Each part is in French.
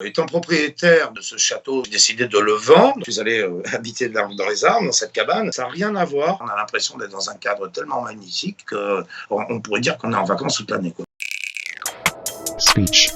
Étant propriétaire de ce château, j'ai décidé de le vendre. Je suis allé habiter dans les arbres, dans cette cabane. Ça n'a rien à voir. On a l'impression d'être dans un cadre tellement magnifique qu'on pourrait dire qu'on est en vacances toute l'année, quoi. Speech.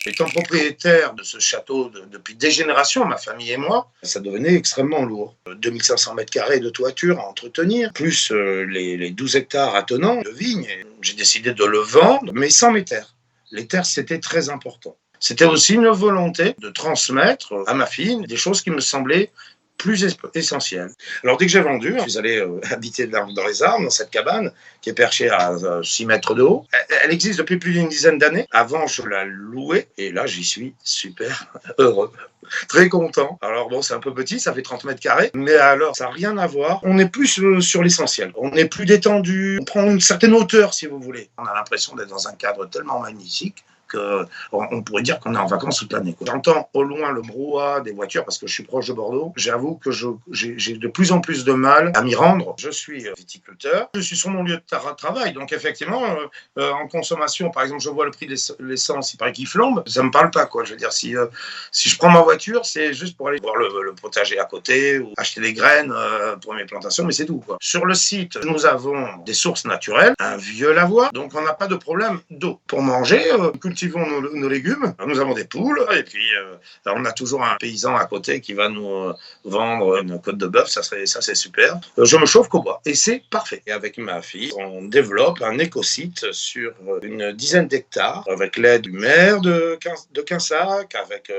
Étant propriétaire de ce château depuis des générations, ma famille et moi, ça devenait extrêmement lourd. 2500 mètres carrés de toiture à entretenir, plus les 12 hectares attenants de vignes. J'ai décidé de le vendre, mais sans mes terres. Les terres, c'était très important. C'était aussi une volonté de transmettre à ma fille des choses qui me semblaient plus essentielles. Alors dès que j'ai vendu, je suis allé habiter dans les arbres, dans cette cabane qui est perchée à 6 mètres de haut. Elle existe depuis plus d'une dizaine d'années. Avant, je la louais et là, j'y suis super heureux. Très content. Alors bon, c'est un peu petit, ça fait 30 mètres carrés, mais alors, ça n'a rien à voir. On est plus sur l'essentiel. On est plus détendu, on prend une certaine hauteur, si vous voulez. On a l'impression d'être dans un cadre tellement magnifique qu'on pourrait dire qu'on est en vacances toute l'année. J'entends au loin le brouhaha des voitures parce que je suis proche de Bordeaux. J'avoue que j'ai de plus en plus de mal à m'y rendre. Je suis viticulteur, je suis sur mon lieu de travail, donc effectivement, en consommation, par exemple, je vois le prix de l'essence, il paraît qu'il flambe, ça me parle pas, quoi. Je veux dire, si je prends ma voiture, c'est juste pour aller voir le potager à côté ou acheter des graines pour mes plantations, mais c'est tout, quoi. Sur le site, nous avons des sources naturelles, un vieux lavoir, donc on n'a pas de problème d'eau. Pour manger, cultivons nos légumes, nous avons des poules, et puis on a toujours un paysan à côté qui va nous vendre une côte de bœuf, ça c'est super. Je me chauffe qu'au bois, et c'est parfait. Et avec ma fille, on développe un écosite sur une dizaine d'hectares, avec l'aide du maire de Quinsac, avec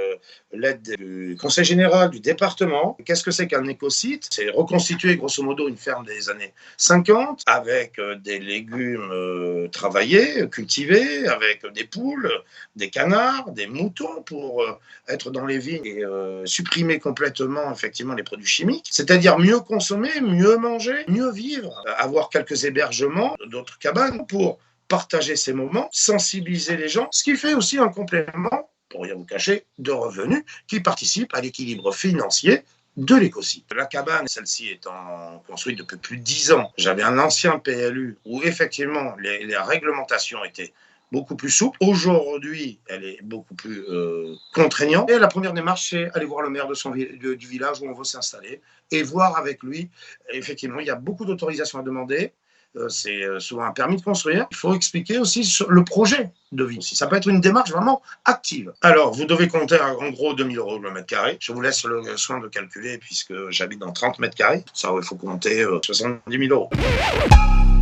l'aide du conseil général du département. Qu'est-ce que c'est qu'un écosite? C'est reconstituer grosso modo une ferme des années 50, avec des légumes travaillés, cultivés, avec des poules, des canards, des moutons pour être dans les vignes et supprimer complètement effectivement les produits chimiques. C'est-à-dire mieux consommer, mieux manger, mieux vivre, avoir quelques hébergements, d'autres cabanes pour partager ces moments, sensibiliser les gens, ce qui fait aussi un complément, pour rien vous cacher, de revenus qui participent à l'équilibre financier de l'écosite. La cabane, celle-ci étant construite depuis plus de 10 ans, j'avais un ancien PLU où effectivement les réglementations étaient beaucoup plus souple. Aujourd'hui, elle est beaucoup plus contraignante. Et la première démarche, c'est aller voir le maire du village où on veut s'installer et voir avec lui. Effectivement, il y a beaucoup d'autorisations à demander. C'est souvent un permis de construire. Il faut expliquer aussi sur le projet de vie. Ça peut être une démarche vraiment active. Alors, vous devez compter en gros 2 000 € le mètre carré. Je vous laisse le soin de calculer puisque j'habite dans 30 mètres carrés. Ça, il faut compter 70 000 €.